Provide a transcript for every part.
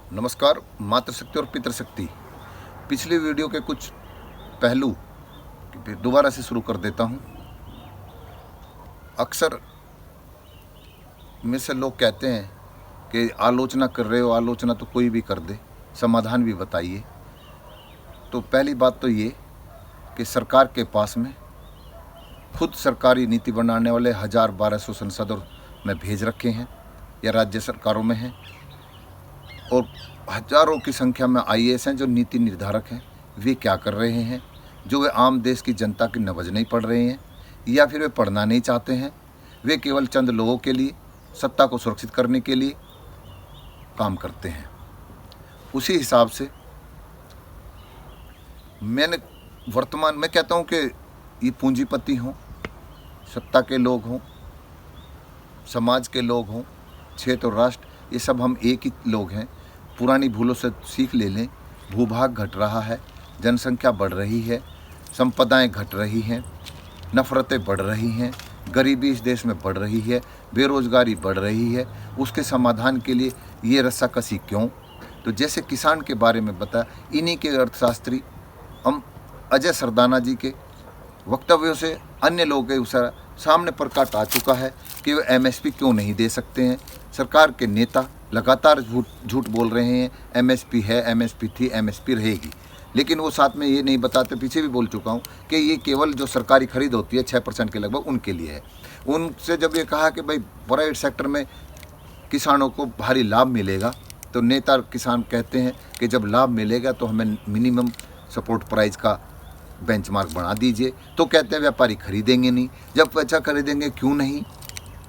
नमस्कार। मातृशक्ति और पितृशक्ति पिछली वीडियो के कुछ पहलू फिर दोबारा से शुरू कर देता हूँ। अक्सर में से लोग कहते हैं कि आलोचना कर रहे हो, आलोचना तो कोई भी कर दे, समाधान भी बताइए। तो पहली बात तो ये कि सरकार के पास में खुद सरकारी नीति बनाने वाले 1200 संसदों में भेज रखे हैं या राज्य सरकारों में हैं, और हजारों की संख्या में आईएएस हैं जो नीति निर्धारक हैं। वे क्या कर रहे हैं? जो वे आम देश की जनता की नब्ज नहीं पढ़ रहे हैं, या फिर वे पढ़ना नहीं चाहते हैं। वे केवल चंद लोगों के लिए, सत्ता को सुरक्षित करने के लिए काम करते हैं। उसी हिसाब से मैंने वर्तमान में कहता हूँ कि ये पूंजीपति हों, सत्ता के लोग हों, समाज के लोग हों, क्षेत्र और राष्ट्र, ये सब हम एक ही लोग हैं। पुरानी भूलों से सीख ले लें। भूभाग घट रहा है, जनसंख्या बढ़ रही है, संपदाएं घट रही हैं, नफ़रतें बढ़ रही हैं, गरीबी इस देश में बढ़ रही है, बेरोजगारी बढ़ रही है। उसके समाधान के लिए ये रस्साकसी क्यों? तो जैसे किसान के बारे में बताया, इन्हीं के अर्थशास्त्री हम अजय सरदाना जी के वक्तव्यों से अन्य लोगों के सामने प्रकाश आ चुका है कि वे एमएसपी क्यों नहीं दे सकते हैं। सरकार के नेता लगातार झूठ बोल रहे हैं, एमएसपी है, एमएसपी थी, एमएसपी रहेगी, लेकिन वो साथ में ये नहीं बताते, पीछे भी बोल चुका हूँ कि ये केवल जो सरकारी खरीद होती है 6% के लगभग उनके लिए है। उनसे जब ये कहा कि भाई प्राइवेट सेक्टर में किसानों को भारी लाभ मिलेगा, तो नेता किसान कहते हैं कि जब लाभ मिलेगा तो हमें मिनिमम सपोर्ट प्राइस का बेंचमार्क बना दीजिए। तो कहते हैं व्यापारी खरीदेंगे नहीं। जब अच्छा खरीदेंगे क्यों नहीं?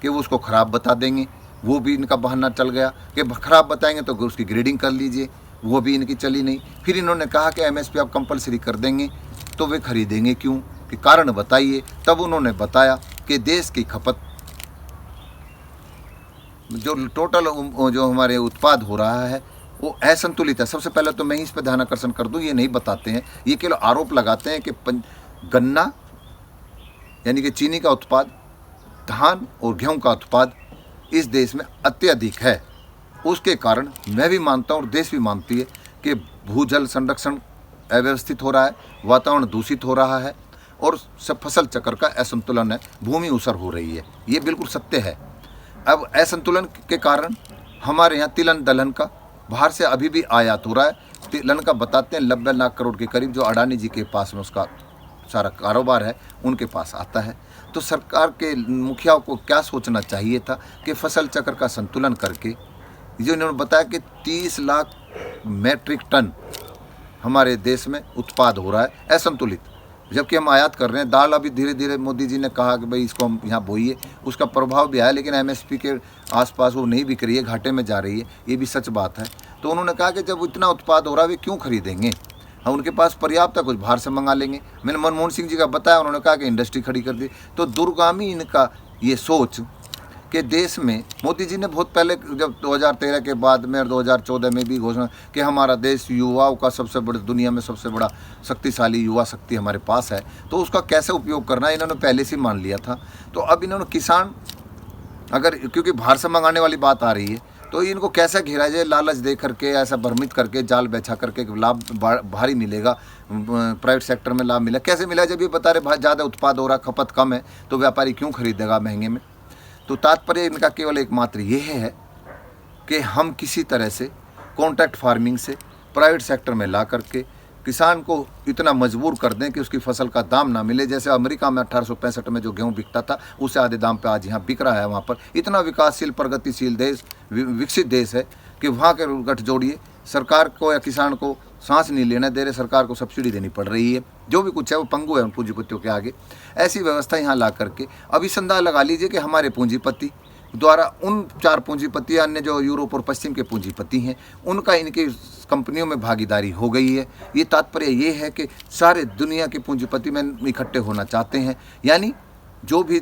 कि वो उसको ख़राब बता देंगे। वो भी इनका बहाना चल गया कि ख़राब बताएंगे तो उसकी ग्रेडिंग कर लीजिए, वो भी इनकी चली नहीं। फिर इन्होंने कहा कि एमएसपी आप कंपलसरी कर देंगे, तो वे खरीदेंगे क्यों? कि कारण बताइए। तब उन्होंने बताया कि देश की खपत जो टोटल जो हमारे उत्पाद हो रहा है वो असंतुलित है। सबसे पहले तो मैं इस पर ध्यान आकर्षण कर दूं, ये नहीं बताते हैं, ये केवल आरोप लगाते हैं कि गन्ना यानी कि चीनी का उत्पाद, धान और गेहूं का उत्पाद इस देश में अत्यधिक है। उसके कारण मैं भी मानता हूँ और देश भी मानती है कि भूजल संरक्षण अव्यवस्थित हो रहा है, वातावरण दूषित हो रहा है और सब फसल चक्र का असंतुलन है, भूमि ऊसर हो रही है। ये बिल्कुल सत्य है। अब असंतुलन के कारण हमारे यहाँ तिलहन दलहन का बाहर से अभी भी आयात हो रहा है। तिलहन का बताते हैं 90 लाख करोड़ के करीब, जो अडानी जी के पास में उसका सारा कारोबार है, उनके पास आता है। तो सरकार के मुखियाओं को क्या सोचना चाहिए था कि फसल चक्र का संतुलन करके, जो इन्होंने बताया कि 30 लाख मैट्रिक टन हमारे देश में उत्पाद हो रहा है असंतुलित, जबकि हम आयात कर रहे हैं। दाल अभी धीरे धीरे मोदी जी ने कहा कि भाई इसको हम यहाँ बोइए, उसका प्रभाव भी आया, लेकिन एमएसपी के आसपास वो नहीं बिक रही है, घाटे में जा रही है, ये भी सच बात है। तो उन्होंने कहा कि जब इतना उत्पाद हो रहा है वे क्यों खरीदेंगे, हम उनके पास पर्याप्त है, कुछ बाहर से मंगा लेंगे। मैंने मनमोहन सिंह जी का बताया, उन्होंने कहा कि इंडस्ट्री खड़ी कर दी। तो दूरगामी इनका ये सोच कि देश में मोदी जी ने बहुत पहले जब 2013 के बाद में और 2014 में भी घोषणा कि हमारा देश युवाओं का सबसे बड़ा, दुनिया में सबसे बड़ा शक्तिशाली युवा शक्ति हमारे पास है, तो उसका कैसे उपयोग करना है इन्होंने पहले से मान लिया था। तो अब इन्होंने किसान अगर, क्योंकि बाहर से मंगाने वाली बात आ रही है, तो इनको कैसे घेरा जाए, लालच दे करके, ऐसा भ्रमित करके, जाल बिछा करके लाभ भारी मिलेगा, प्राइवेट सेक्टर में लाभ मिला, कैसे मिला? जब ये बता रहे ज़्यादा उत्पाद हो रहा, खपत कम है, तो व्यापारी क्यों खरीदेगा महंगे में? तो तात्पर्य इनका केवल एकमात्र ये है कि हम किसी तरह से कॉन्ट्रैक्ट फार्मिंग से प्राइवेट सेक्टर में ला करके किसान को इतना मजबूर कर दें कि उसकी फसल का दाम ना मिले। जैसे अमेरिका में 1865 में जो गेहूं बिकता था, उससे आधे दाम पे आज यहाँ बिक रहा है। वहाँ पर इतना विकासशील, प्रगतिशील देश, विकसित देश है कि वहाँ के गठजोड़िए सरकार को या किसान को सांस नहीं लेने दे रहे, सरकार को सब्सिडी देनी पड़ रही है। जो भी कुछ है वो पंगु है उन पूंजीपतियों के आगे। ऐसी व्यवस्था यहाँ ला करके अभी संदा लगा लीजिए कि हमारे पूंजीपति द्वारा उन 4 पूंजीपति, अन्य जो यूरोप और पश्चिम के पूंजीपति हैं, उनका इनकी कंपनियों में भागीदारी हो गई है। ये तात्पर्य ये है कि सारे दुनिया के पूंजीपति में इकट्ठे होना चाहते हैं। यानी जो भी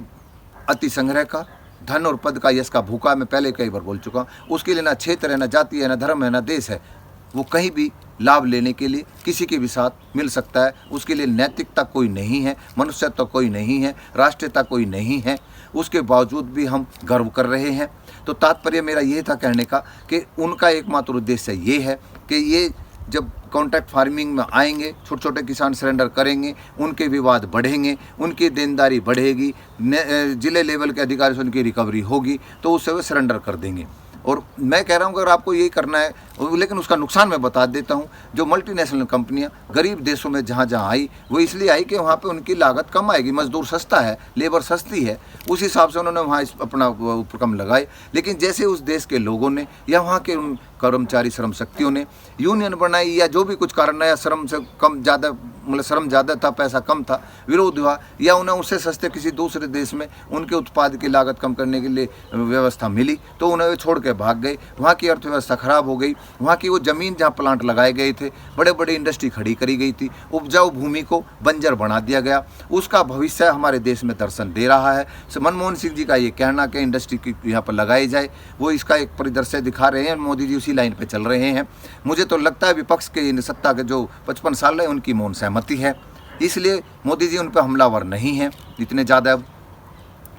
अति संग्रह का, धन और पद का, यश का भूखा, मैं पहले कई बार बोल चुका हूँ, उसके लिए ना क्षेत्र है, ना जाति है, ना धर्म है, ना देश है, वो कहीं भी लाभ लेने के लिए किसी के भी साथ मिल सकता है। उसके लिए नैतिकता कोई नहीं है, मनुष्यत्व कोई नहीं है, राष्ट्रीयता कोई नहीं है, उसके बावजूद भी हम गर्व कर रहे हैं। तो तात्पर्य मेरा ये था कहने का कि उनका एकमात्र उद्देश्य ये है कि ये जब कॉन्ट्रैक्ट फार्मिंग में आएंगे, छोटे छोटे किसान सरेंडर करेंगे, उनके विवाद बढ़ेंगे, उनकी देनदारी बढ़ेगी, जिले लेवल के अधिकारी से उनकी रिकवरी होगी, तो उससे वे सरेंडर कर देंगे। और मैं कह रहा हूँ अगर आपको यही करना है, लेकिन उसका नुकसान मैं बता देता हूँ। जो मल्टीनेशनल कंपनियाँ गरीब देशों में जहाँ जहाँ आई, वो इसलिए आई कि वहाँ पे उनकी लागत कम आएगी, मजदूर सस्ता है, लेबर सस्ती है, उस हिसाब से उन्होंने वहाँ अपना उपक्रम लगाए। लेकिन जैसे उस देश के लोगों ने या वहाँ के उन कर्मचारी श्रम शक्तियों ने यूनियन बनाई या जो भी कुछ कारण है, श्रम से कम ज़्यादा मतलब श्रम ज़्यादा था, पैसा कम था, विरोध हुआ, या उन्हें उससे सस्ते किसी दूसरे देश में उनके उत्पाद की लागत कम करने के लिए व्यवस्था मिली, तो उन्हें छोड़ के भाग गए। वहाँ की अर्थव्यवस्था खराब हो गई। वहाँ की वो ज़मीन जहाँ प्लांट लगाए गए थे, बड़े बड़े इंडस्ट्री खड़ी करी गई थी, उपजाऊ भूमि को बंजर बना दिया गया। उसका भविष्य हमारे देश में दर्शन दे रहा है। मनमोहन सिंह जी का ये कहना कि इंडस्ट्री की यहाँ पर लगाई जाए, वो इसका एक परिदृश्य दिखा रहे हैं। मोदी जी उसी लाइन पर चल रहे हैं। मुझे तो लगता है विपक्ष के सत्ता के जो 55 साल है उनकी मौन सहमति है, इसलिए मोदी जी उन पर हमलावर नहीं हैं इतने ज़्यादा।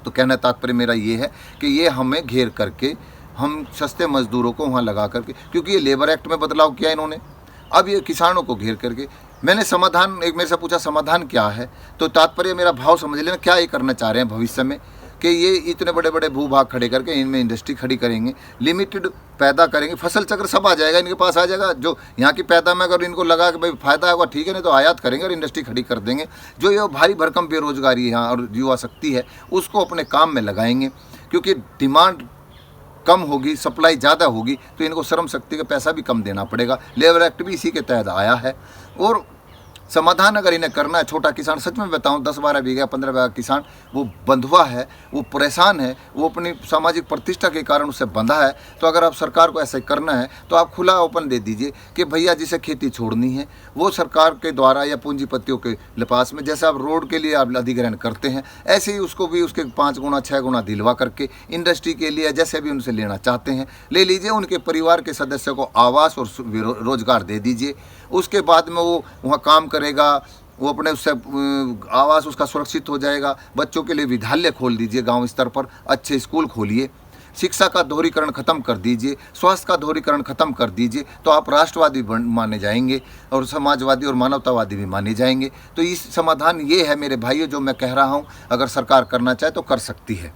तो कहना तात्पर्य मेरा ये है कि ये हमें घेर करके, हम सस्ते मजदूरों को वहाँ लगा करके, क्योंकि ये लेबर एक्ट में बदलाव किया इन्होंने, अब ये किसानों को घेर करके। मैंने समाधान, एक मेरे से पूछा समाधान क्या है, तो तात्पर्य मेरा भाव समझ लेना, क्या ये करना चाह रहे हैं भविष्य में कि ये इतने बड़े बड़े भूभाग खड़े करके इनमें इंडस्ट्री खड़ी करेंगे, लिमिटेड पैदा करेंगे, फसल चक्र सब आ जाएगा, इनके पास आ जाएगा। जो यहाँ की पैदा में अगर इनको लगा कि भाई फ़ायदा होगा ठीक है, नहीं तो आयात करेंगे और इंडस्ट्री खड़ी कर देंगे। जो ये भारी भरकम बेरोजगारी यहाँ और युवा शक्ति है, उसको अपने काम में लगाएंगे, क्योंकि डिमांड कम होगी, सप्लाई ज़्यादा होगी, तो इनको श्रम शक्ति का पैसा भी कम देना पड़ेगा। लेबर एक्ट भी इसी के तहत आया है। और समाधान अगर इन्हें करना है, छोटा किसान, सच में बताऊं 10-12 बीघा 15 बीघा किसान वो बंधुआ है, वो परेशान है, वो अपनी सामाजिक प्रतिष्ठा के कारण उससे बंधा है। तो अगर आप सरकार को ऐसा करना है तो आप खुला ओपन दे दीजिए कि भैया जिसे खेती छोड़नी है वो सरकार के द्वारा या पूंजीपतियों के लिपास में, जैसे आप रोड के लिए आप अधिग्रहण करते हैं, ऐसे ही उसको भी उसके 5 गुना 6 गुना दिलवा करके इंडस्ट्री के लिए जैसे भी उनसे लेना चाहते हैं ले लीजिए। उनके परिवार के सदस्यों को आवास और रोजगार दे दीजिए। उसके बाद में वो वहाँ काम करेगा, वो अपने उससे आवास उसका सुरक्षित हो जाएगा। बच्चों के लिए विद्यालय खोल दीजिए, गांव स्तर पर अच्छे स्कूल खोलिए, शिक्षा का दोहरीकरण खत्म कर दीजिए, स्वास्थ्य का दोहरीकरण खत्म कर दीजिए, तो आप राष्ट्रवादी माने जाएंगे और समाजवादी और मानवतावादी भी माने जाएंगे। तो इस समाधान ये है मेरे भाइयों, जो मैं कह रहा हूँ, अगर सरकार करना चाहे तो कर सकती है।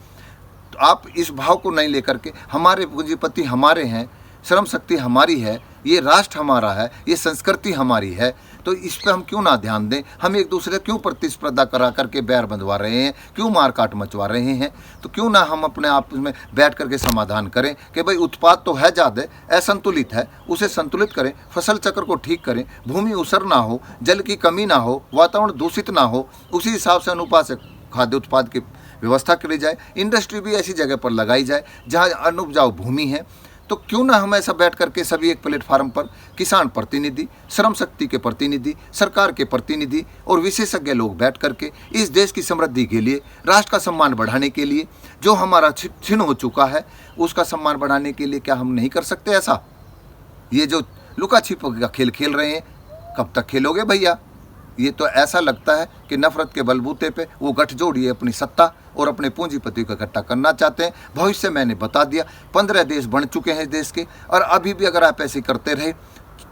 तो आप इस भाव को नहीं लेकर के, हमारे पूंजीपति हमारे हैं, श्रम शक्ति हमारी है, ये राष्ट्र हमारा है, ये संस्कृति हमारी है, तो इस पर हम क्यों ना ध्यान दें? हम एक दूसरे क्यों प्रतिस्पर्धा करा करके बैर बंधवा रहे हैं, क्यों मारकाट मचवा रहे हैं? तो क्यों ना हम अपने आप में बैठ करके समाधान करें कि भाई उत्पाद तो है ज़्यादा, असंतुलित है, उसे संतुलित करें, फसल चक्र को ठीक करें, भूमि उसर ना हो, जल की कमी ना हो, वातावरण दूषित ना हो, उसी हिसाब से अनुपात से खाद्य उत्पाद की व्यवस्था करी जाए। इंडस्ट्री भी ऐसी जगह पर लगाई जाए जहाँ अनुपजाऊ भूमि है। तो क्यों ना हम ऐसा बैठ करके सभी एक प्लेटफार्म पर किसान प्रतिनिधि, श्रम शक्ति के प्रतिनिधि, सरकार के प्रतिनिधि और विशेषज्ञ लोग बैठ करके इस देश की समृद्धि के लिए, राष्ट्र का सम्मान बढ़ाने के लिए, जो हमारा छिन्न हो चुका है उसका सम्मान बढ़ाने के लिए क्या हम नहीं कर सकते ऐसा? ये जो लुका छिपी का खेल खेल रहे हैं, कब तक खेलोगे भैया? ये तो ऐसा लगता है कि नफरत के बलबूते पे वो गठजोड़ ये अपनी सत्ता और अपने पूंजीपति को इकट्ठा करना चाहते हैं। भविष्य मैंने बता दिया, 15 देश बन चुके हैं इस देश के, और अभी भी अगर आप ऐसे करते रहे,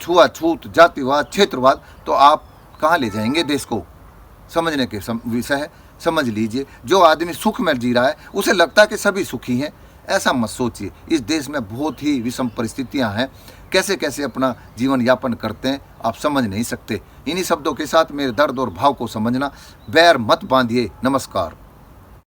छुआछूत, जातिवाद, क्षेत्रवाद, तो आप कहाँ ले जाएंगे देश को? समझने के विषय है, समझ लीजिए। जो आदमी सुख में जी रहा है उसे लगता है कि सभी सुखी हैं, ऐसा मत सोचिए। इस देश में बहुत ही विषम परिस्थितियां हैं, कैसे कैसे अपना जीवन यापन करते हैं आप समझ नहीं सकते। इन्हीं शब्दों के साथ मेरे दर्द और भाव को समझना, बैर मत बांधिए। नमस्कार।